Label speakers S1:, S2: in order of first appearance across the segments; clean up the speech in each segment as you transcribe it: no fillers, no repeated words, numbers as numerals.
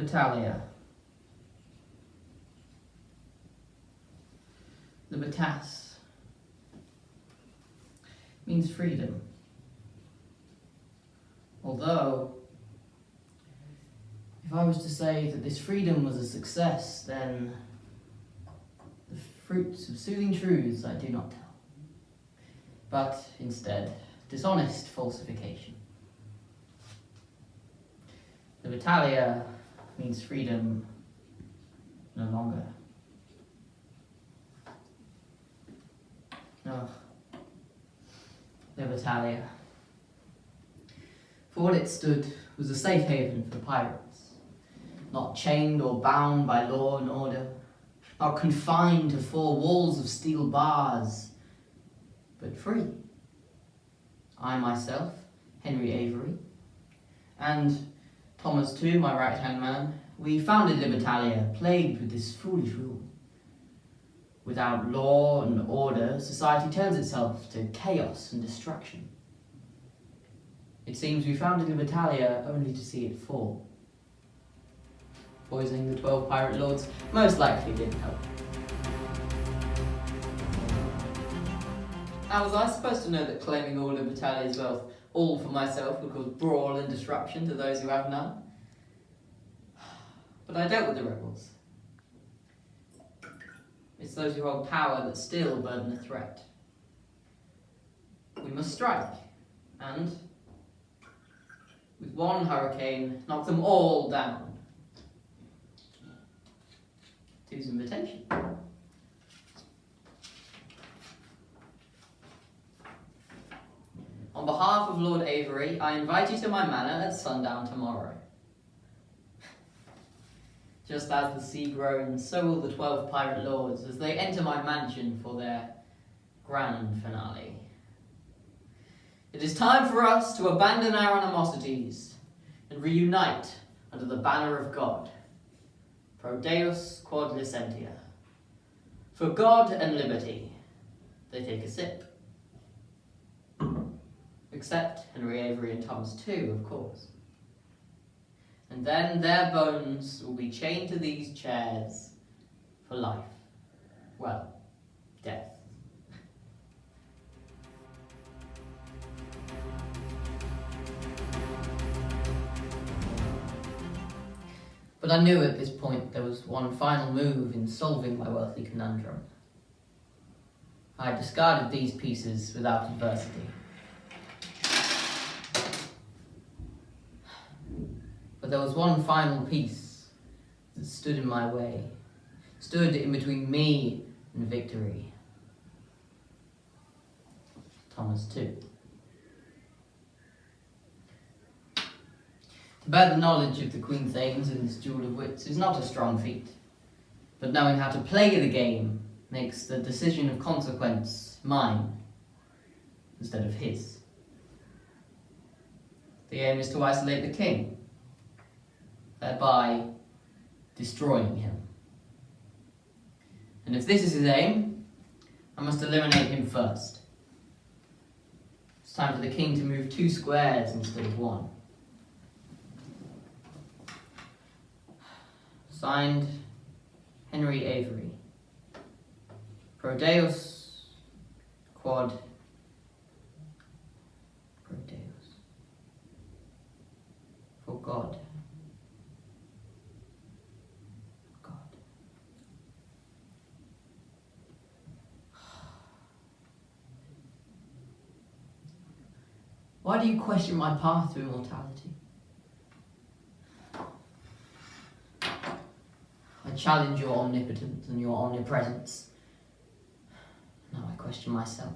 S1: Libertalia. Libertas means freedom. Although, if I was to say that this freedom was a success, then the fruits of soothing truths I do not tell. But instead, dishonest falsification. Libertalia means freedom no longer. Oh, Libertalia. For what it stood was a safe haven for pirates, not chained or bound by law and order, not confined to four walls of steel bars, but free. I myself, Henry Avery, and Thomas too, my right-hand man, we founded Libertalia, plagued with this foolish rule. Without law and order, society turns itself to chaos and destruction. It seems we founded Libertalia only to see it fall. Poisoning the 12 pirate lords most likely didn't help. Now, was I supposed to know that claiming all Libertalia's wealth, all for myself, would cause brawl and disruption to those who have none? But I dealt with the rebels. It's those who hold power that still burden the threat. We must strike, and with one hurricane, knock them all down. Thieve's invitation. On behalf of Lord Avery, I invite you to my manor at sundown tomorrow. Just as the sea groans, so will the 12 pirate lords as they enter my mansion for their grand finale. It is time for us to abandon our animosities and reunite under the banner of God. Pro Deus quod licentia. For God and liberty. They take a sip. Except Henry Avery and Thomas too, of course. And then their bones will be chained to these chairs for life. Well, death. But I knew at this point there was one final move in solving my wealthy conundrum. I discarded these pieces without adversity. But there was one final piece that stood in my way, stood in between me and victory. Thomas too. To bear the knowledge of the Queen's aims in this duel of wits is not a strong feat, but knowing how to play the game makes the decision of consequence mine instead of his. The aim is to isolate the king, thereby destroying him. And if this is his aim, I must eliminate him first. It's time for the king to move 2 squares instead of 1. Signed, Henry Avery. Pro Deus quod Pro Deus. For God. Why do you question my path to immortality? I challenge your omnipotence and your omnipresence. Now I question myself.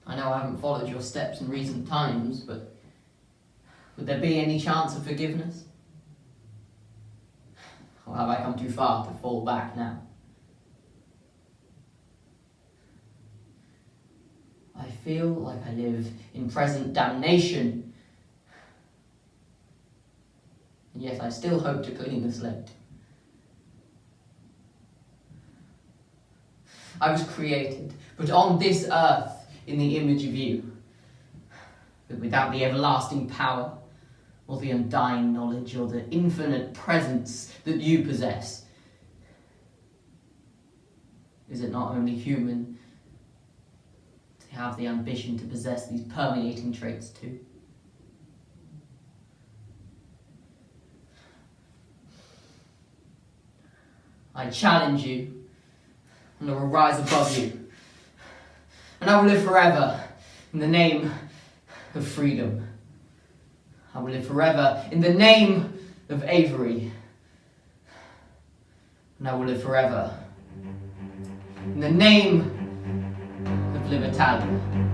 S1: I know I haven't followed your steps in recent times, but would there be any chance of forgiveness? Or have I come too far to fall back now? I feel like I live in present damnation, and yet I still hope to clean the slate. I was created, put on this earth in the image of you. But without the everlasting power, or the undying knowledge, or the infinite presence that you possess, is it not only human to have the ambition to possess these permeating traits too? I challenge you, and I will rise above you, and I will live forever in the name of freedom. I will live forever in the name of Avery, and I will live forever in the name of Libertalia.